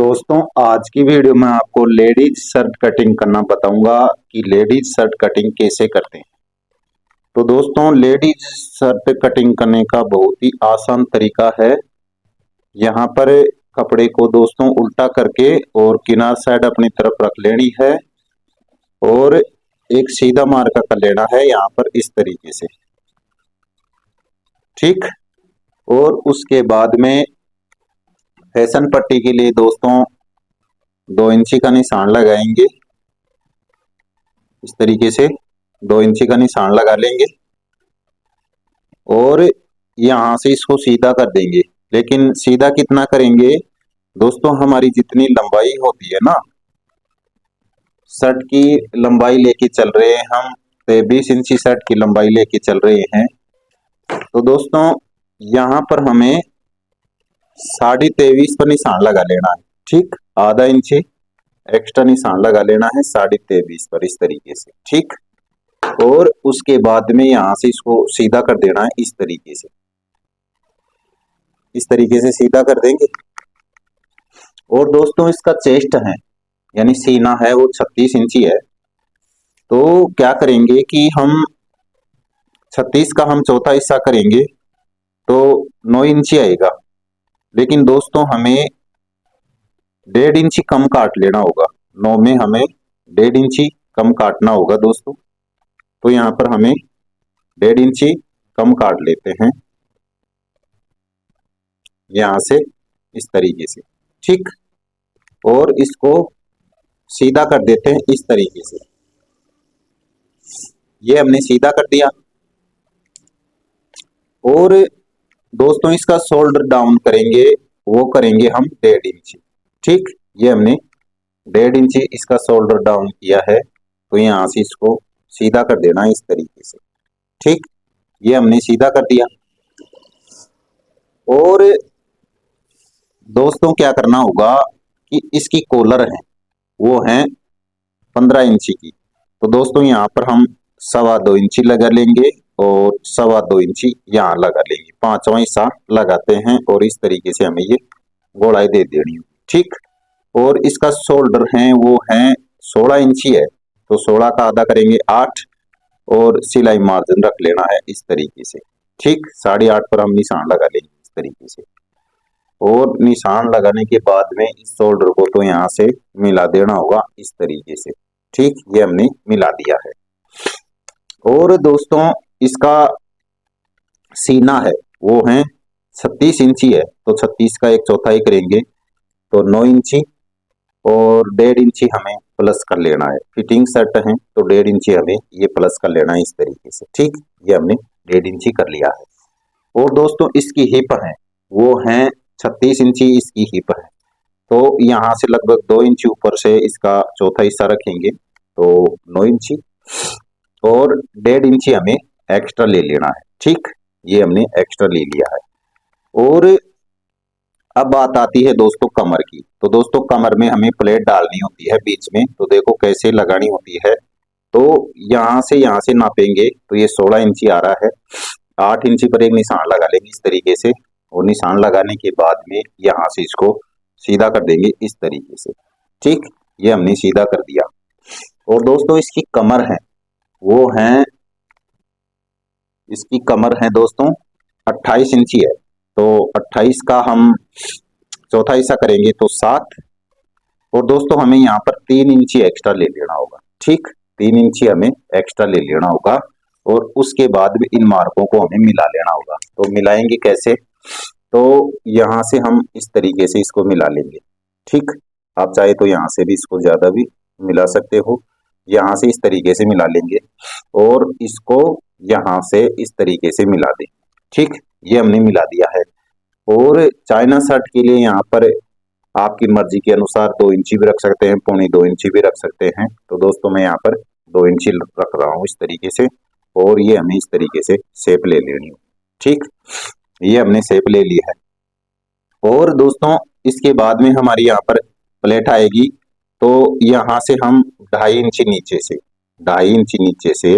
दोस्तों आज की वीडियो में आपको लेडीज शर्ट कटिंग करना बताऊंगा कि लेडीज शर्ट कटिंग कैसे करते हैं। तो दोस्तों लेडीज शर्ट कटिंग करने का बहुत ही आसान तरीका है। यहाँ पर कपड़े को दोस्तों उल्टा करके और किनार साइड अपनी तरफ रख लेनी है और एक सीधा मार्का कर लेना है यहाँ पर इस तरीके से, ठीक। और उसके बाद में फैशन पट्टी के लिए दोस्तों 2 इंची का निशान लगाएंगे। इस तरीके से 2 इंची का निशान लगा लेंगे और यहां से इसको सीधा कर देंगे। लेकिन सीधा कितना करेंगे दोस्तों, हमारी जितनी लंबाई होती है ना, शर्ट की लंबाई लेके चल रहे हैं हम, 20 इंची शर्ट की लंबाई लेके चल रहे हैं। तो दोस्तों यहाँ पर हमें 23.5 पर निशान लगा लेना है, ठीक। आधा इंची एक्स्ट्रा निशान लगा लेना है 23.5 पर इस तरीके से, ठीक। और उसके बाद में यहां से इसको सीधा कर देना है इस तरीके से, इस तरीके से सीधा कर देंगे। और दोस्तों इसका चेस्ट है यानी सीना है वो 36 इंची है। तो क्या करेंगे कि हम 36 का हम चौथा हिस्सा करेंगे तो 9 इंची आएगा। लेकिन दोस्तों हमें 1.5 इंची कम काट लेना होगा, 9 में हमें 1.5 इंची कम काटना होगा दोस्तों। तो यहाँ पर हमें 1.5 इंची कम काट लेते हैं यहां से इस तरीके से, ठीक। और इसको सीधा कर देते हैं इस तरीके से, ये हमने सीधा कर दिया। और दोस्तों इसका शोल्डर डाउन करेंगे, वो करेंगे हम 1.5 इंची, ठीक। ये हमने 1.5 इंची इसका शोल्डर डाउन किया है। तो यहां से इसको सीधा कर देना इस तरीके से, ठीक। ये हमने सीधा कर दिया। और दोस्तों क्या करना होगा कि इसकी कॉलर है वो है 15 इंची की। तो दोस्तों यहाँ पर हम 2.25 इंची लगा लेंगे और 2.25 इंची यहाँ लगा लेंगे, 5वां हिस्सा लगाते हैं और इस तरीके से हमें ये गोलाई दे देनी है, ठीक। और इसका शोल्डर है वो है 16 इंची है। तो 16 का आधा करेंगे 8 और सिलाई मार्जिन रख लेना है इस तरीके से, ठीक। 8.5 पर हम निशान लगा लेंगे इस तरीके से। और निशान लगाने के बाद में इस शोल्डर को तो यहाँ से मिला देना होगा इस तरीके से, ठीक। ये हमने मिला दिया है। और दोस्तों इसका सीना है वो है 36 इंची है। तो 36 का एक चौथाई करेंगे तो 9 इंची और 1.5 इंची हमें प्लस कर लेना है। फिटिंग शर्ट है तो 1.5 इंची हमें ये प्लस कर लेना है इस तरीके से, ठीक। ये हमने 1.5 इंची कर लिया है। और दोस्तों इसकी हिप है वो है 36 इंची इसकी हिप है। तो यहाँ से लगभग 2 इंची ऊपर से इसका चौथा हिस्सा रखेंगे तो 9 इंची और 1.5 इंची हमें एक्स्ट्रा ले लेना है, ठीक। ये हमने एक्स्ट्रा ले लिया है। और अब बात आती है दोस्तों कमर की। तो दोस्तों कमर में हमें प्लेट डालनी होती है बीच में, तो देखो कैसे लगानी होती है। तो यहाँ से नापेंगे तो ये 16 इंची आ रहा है। 8 इंची पर एक निशान लगा लेंगे इस तरीके से और निशान लगाने के बाद में यहाँ से इसको सीधा कर देंगे इस तरीके से, ठीक। ये हमने सीधा कर दिया। और दोस्तों इसकी कमर है वो है, इसकी कमर है दोस्तों 28 इंची है। तो 28 का हम चौथा हिस्सा करेंगे तो 7। और दोस्तों हमें यहाँ पर 3 इंची एक्स्ट्रा ले लेना होगा, ठीक। 3 इंची हमें एक्स्ट्रा ले लेना होगा। और उसके बाद भी इन मार्कों को हमें मिला लेना होगा। तो मिलाएंगे कैसे, तो यहाँ से हम इस तरीके से इसको मिला लेंगे, ठीक। आप चाहे तो यहाँ से भी इसको ज्यादा भी मिला सकते हो, यहाँ से इस तरीके से मिला लेंगे और इसको यहाँ से इस तरीके से मिला दें, ठीक। ये हमने मिला दिया है। और चाइना शर्ट के लिए यहाँ पर आपकी मर्जी के अनुसार 2 इंची भी रख सकते हैं, 2.25 इंची भी रख सकते हैं। तो दोस्तों मैं यहाँ पर 2 इंची रख रहा हूँ इस तरीके से। और ये हमें इस तरीके से शेप ले लेनी है, ठीक। ये हमने शेप ले ली है। और दोस्तों इसके बाद में हमारी यहाँ पर प्लेट आएगी। तो यहाँ से हम 2.5 इंची नीचे से, 2.5 इंची नीचे से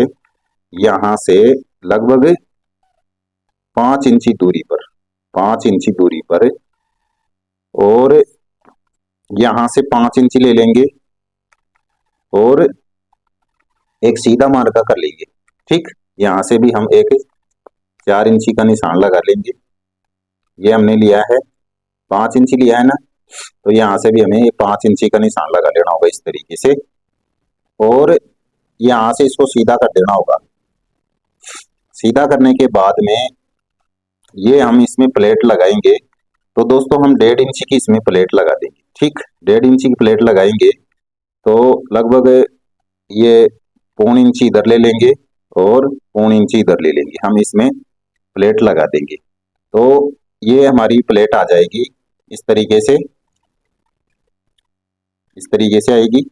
यहाँ से लगभग 5 इंची दूरी पर, 5 इंची दूरी पर और यहां से 5 इंची ले लेंगे और एक सीधा मार्का कर लेंगे। ठीक, यहां से भी हम एक 4 इंची का निशान लगा लेंगे। ये हमने लिया है 5 इंची लिया है ना, तो यहाँ से भी हमें 5 इंची का निशान लगा लेना होगा इस तरीके से, और यहाँ से इसको सीधा कर देना होगा। सीधा करने के बाद में ये हम इसमें प्लेट लगाएंगे, तो दोस्तों हम 1.5 इंची की इसमें प्लेट लगा देंगे। ठीक, 1.5 इंची की प्लेट लगाएंगे तो लगभग ये 1.25 इंची इधर ले लेंगे और 1.25 इंची इधर ले लेंगे, हम इसमें प्लेट लगा देंगे। तो ये हमारी प्लेट आ जाएगी इस तरीके से, इस तरीके से आएगी,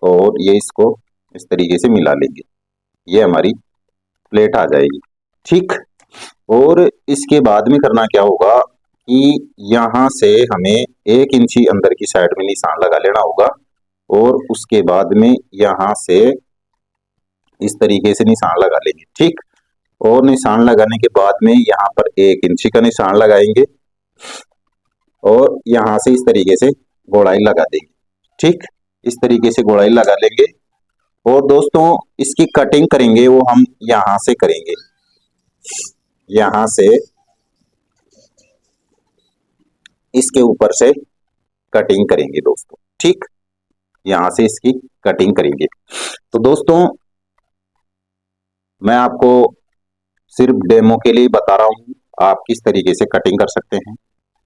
और ये इसको इस तरीके से मिला लेंगे, ये हमारी प्लेट आ जाएगी। ठीक, और इसके बाद में करना क्या होगा कि यहाँ से हमें 1 इंची अंदर की साइड में निशान लगा लेना होगा, और उसके बाद में यहाँ से इस तरीके से निशान लगा लेंगे। ठीक, और निशान लगाने के बाद में यहाँ पर 1 इंची का निशान लगाएंगे और यहाँ से इस तरीके से गोलाई लगा देंगे। ठीक, इस तरीके से गोलाई लगा लेंगे, और दोस्तों इसकी कटिंग करेंगे वो हम यहाँ से करेंगे, यहाँ से इसके ऊपर से कटिंग करेंगे दोस्तों। ठीक, यहाँ से इसकी कटिंग करेंगे। तो दोस्तों मैं आपको सिर्फ डेमो के लिए बता रहा हूँ आप किस तरीके से कटिंग कर सकते हैं।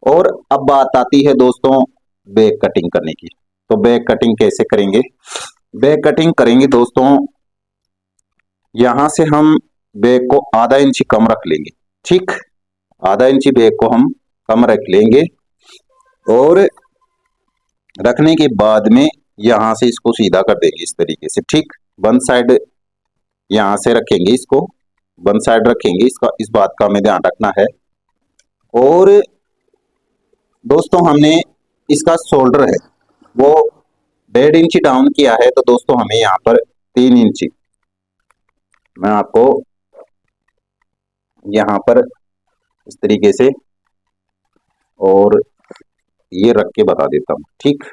और अब बात आती है दोस्तों बैक कटिंग करने की। तो बैक कटिंग कैसे करेंगे? बैक कटिंग करेंगे दोस्तों, यहां से हम बैक को आधा इंची कम रख लेंगे। ठीक, आधा इंची बैक को हम कम रख लेंगे, और रखने के बाद में यहां से इसको सीधा कर देंगे इस तरीके से। ठीक, वन साइड यहां से रखेंगे, इसको वन साइड रखेंगे, इसका इस बात का हमें ध्यान रखना है। और दोस्तों हमने इसका शोल्डर है वो 1.5 इंची डाउन किया है, तो दोस्तों हमें यहाँ पर 3 इंची, मैं आपको यहाँ पर इस तरीके से और ये रख के बता देता हूँ। ठीक,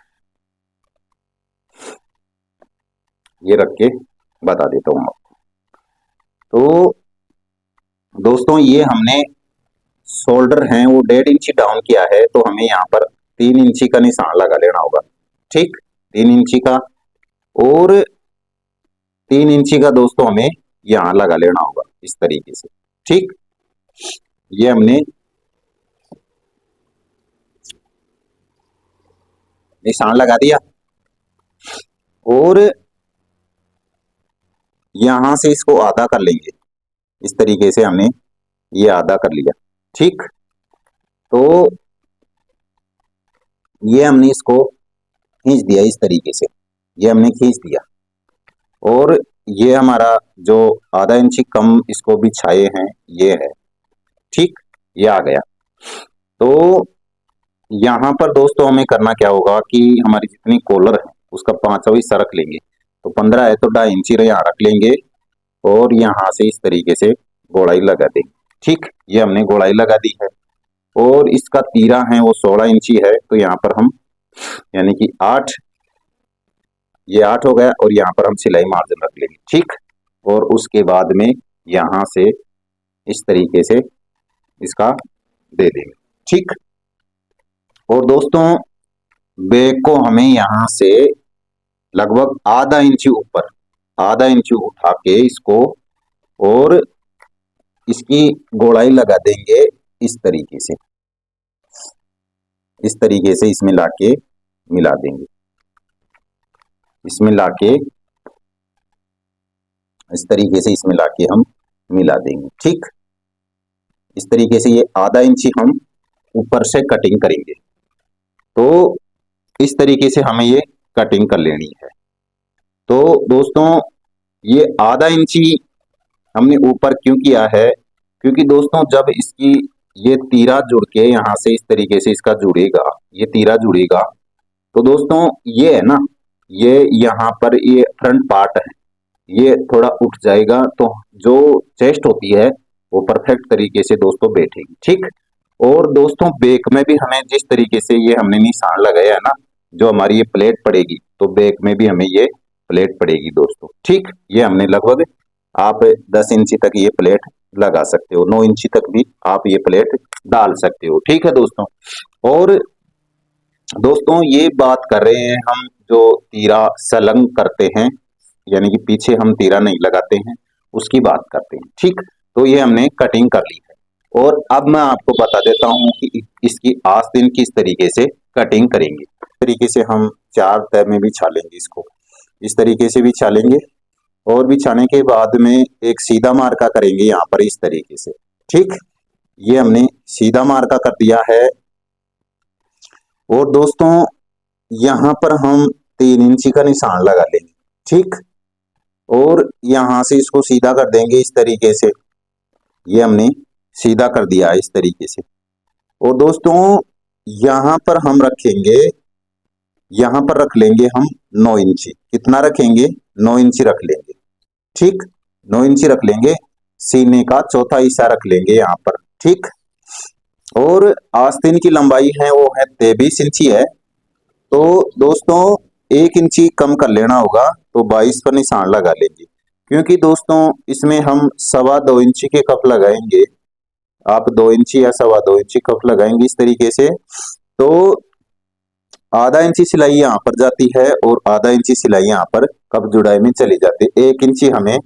ये रख के बता देता हूँ आपको। तो दोस्तों ये हमने शोल्डर है वो 1.5 इंची डाउन किया है, तो हमें यहाँ पर 3 इंची का निशान लगा लेना होगा। ठीक, 3 इंची का, और 3 इंची का दोस्तों हमें यहाँ लगा लेना होगा इस तरीके से। ठीक, ये हमने निशान लगा दिया, और यहां से इसको आधा कर लेंगे इस तरीके से, हमने ये आधा कर लिया। ठीक, तो ये हमने इसको खींच दिया इस तरीके से, ये हमने खींच दिया, और ये हमारा जो आधा इंची कम इसको भी छाए हैं ये है। ठीक, ये आ गया। तो यहाँ पर दोस्तों हमें करना क्या होगा कि हमारी जितनी कॉलर है उसका 5वां हिस्सा रख लेंगे, तो 15 है तो 2.5 इंची यहाँ रख लेंगे, और यहाँ से इस तरीके से गोलाई लगा देंगे। ठीक, ये हमने गोलाई लगा दी है, और इसका तीरा है वो 16 इंची है, तो यहाँ पर हम यानी कि 8, ये 8 हो गया, और यहाँ पर हम सिलाई मार्जिन रख लेंगे। ठीक, और उसके बाद में यहाँ से इस तरीके से इसका दे देंगे। ठीक, और दोस्तों बैक को हमें यहाँ से लगभग आधा इंची उठा के इसको, और इसकी गोलाई लगा देंगे इस तरीके से, इस तरीके से इसमें लाके मिला देंगे, इसमें लाके इस तरीके से इसमें लाके हम मिला देंगे। ठीक, इस तरीके से ये आधा इंची हम ऊपर से कटिंग करेंगे। तो इस तरीके से हमें ये कटिंग कर लेनी है। तो दोस्तों ये आधा इंची हमने ऊपर क्यों किया है, क्योंकि दोस्तों जब इसकी ये तीरा जुड़ के यहाँ से इस तरीके से इसका जुड़ेगा, ये तीरा जुड़ेगा, तो दोस्तों ये है ना, ये यहाँ पर ये फ्रंट पार्ट है, ये थोड़ा उठ जाएगा, तो जो चेस्ट होती है वो परफेक्ट तरीके से दोस्तों बैठेगी। ठीक, और दोस्तों बैक में भी हमें जिस तरीके से ये हमने निशान लगाया है ना, जो हमारी ये प्लेट पड़ेगी तो बैक में भी हमें ये प्लेट पड़ेगी दोस्तों। ठीक, ये हमने लगभग आप 10 इंची तक ये प्लेट लगा सकते हो, 9 इंची तक भी आप ये प्लेट डाल सकते हो। ठीक है दोस्तों। और दोस्तों ये बात कर रहे हैं हम जो तीरा सलंग करते हैं, यानी कि पीछे हम तीरा नहीं लगाते हैं, उसकी बात करते हैं। ठीक, तो ये हमने कटिंग कर ली है और अब मैं आपको बता देता हूं कि इसकी आस्तीन किस तरीके से कटिंग करेंगे। इस तरीके से हम 4 तह में भी छालेंगे इसको, इस तरीके से भी छालेंगे और बिछाने के बाद में एक सीधा मार्का करेंगे यहाँ पर इस तरीके से। ठीक, ये हमने सीधा मार्का कर दिया है। और दोस्तों यहाँ पर हम 3 इंची का निशान लगा लेंगे। ठीक, और यहां से इसको सीधा कर देंगे इस तरीके से, ये हमने सीधा कर दिया है इस तरीके से। और दोस्तों यहां पर हम रखेंगे, यहां पर रख लेंगे हम 9 इंची। कितना रखेंगे? 9 इंची रख लेंगे। ठीक, 9 इंची रख लेंगे। सीने का चौथा हिस्सा रख लेंगे यहाँ पर। ठीक, और आस्तीन की लंबाई है वो है 23 इंची है। तो दोस्तों 1 इंची कम कर लेना होगा, तो 22 पर निशान लगा लेंगे। क्योंकि दोस्तों इसमें हम 2.25 इंची के कप लगाएंगे, आप 2 इंची या 2.25 इंची कप लगाएंगे इस तरीके से, तो आधा इंची सिलाई यहाँ पर जाती है और आधा इंची सिलाई यहाँ पर कप जुड़ाई में चली जाती है। 1 इंची हमें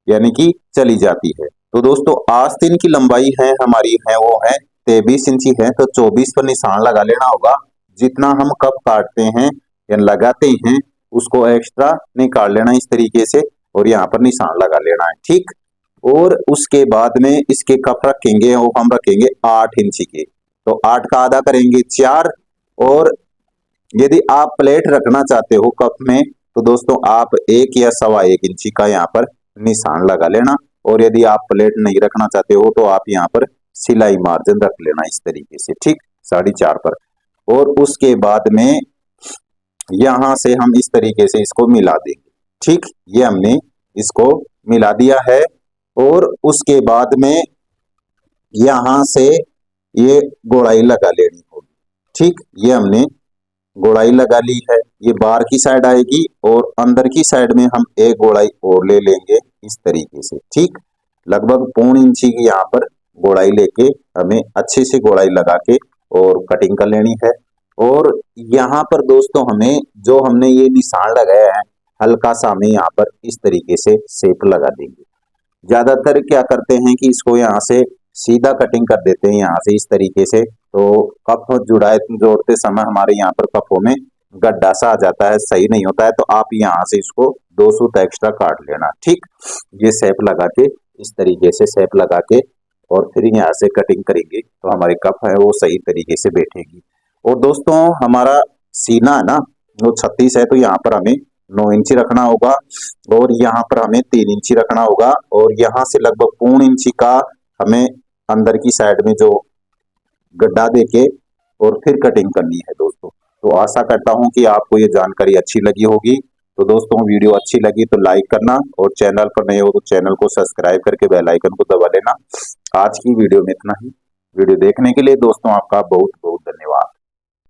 यानी कि चली जाती है। तो दोस्तों आस्तीन की लंबाई है हमारी है वो है 23 इंची है, तो 24 पर निशान लगा लेना होगा। जितना हम कप काटते हैं या लगाते हैं उसको एक्स्ट्रा निकाल लेना इस तरीके से और यहाँ पर निशान लगा लेना है। ठीक, और उसके बाद में इसके कप रखेंगे वो हम रखेंगे 8 इंची के, तो 8 का आधा करेंगे 4। और यदि आप प्लेट रखना चाहते हो कप में तो दोस्तों आप 1 या 1.25 इंची का यहाँ पर निशान लगा लेना। और यदि आप प्लेट नहीं रखना चाहते हो तो आप यहाँ पर सिलाई मार्जिन रख लेना इस तरीके से। ठीक, 4.5 पर। और उसके बाद में यहां से हम इस तरीके से इसको मिला देंगे। ठीक, ये हमने इसको मिला दिया है। और उसके बाद में यहां से ये गोलाई लगा लेनी होगी। ठीक, ये हमने गोलाई लगा ली है। ये बाहर की साइड आएगी और अंदर की साइड में हम एक गोलाई और ले लेंगे इस तरीके से। ठीक, लगभग 1.25 इंची की यहाँ पर गोलाई लेके हमें अच्छे से गोलाई लगा के और कटिंग कर लेनी है। और यहाँ पर दोस्तों हमें जो हमने ये निशान लगाया है हल्का सा हमें यहाँ पर इस तरीके से शेप लगा देंगे। ज्यादातर क्या करते हैं कि इसको यहाँ से सीधा कटिंग कर देते हैं यहाँ से इस तरीके से, तो कप जुड़ाए जोड़ते समय हमारे यहाँ पर कपों में गड्ढा सा आ जाता है, सही नहीं होता है। तो आप यहाँ से इसको 2 सूत एक्स्ट्रा काट लेना। ठीक, ये शेप लगा के इस तरीके से शेप लगा के और फिर यहाँ से कटिंग करेंगे तो हमारी कप है वो सही तरीके से बैठेगी। और दोस्तों हमारा सीना है ना वो 36 है, तो यहाँ पर हमें 9 इंची रखना होगा और यहाँ पर हमें 3 इंची रखना होगा। और यहाँ से लगभग 1.25 इंची का हमें अंदर की साइड में जो गड्ढा देके और फिर कटिंग करनी है दोस्तों। तो आशा करता हूँ कि आपको ये जानकारी अच्छी लगी होगी। तो दोस्तों वीडियो अच्छी लगी तो लाइक करना और चैनल पर नए हो तो चैनल को सब्सक्राइब करके बेल आइकन को दबा लेना। आज की वीडियो में इतना ही। वीडियो देखने के लिए दोस्तों आपका बहुत बहुत धन्यवाद।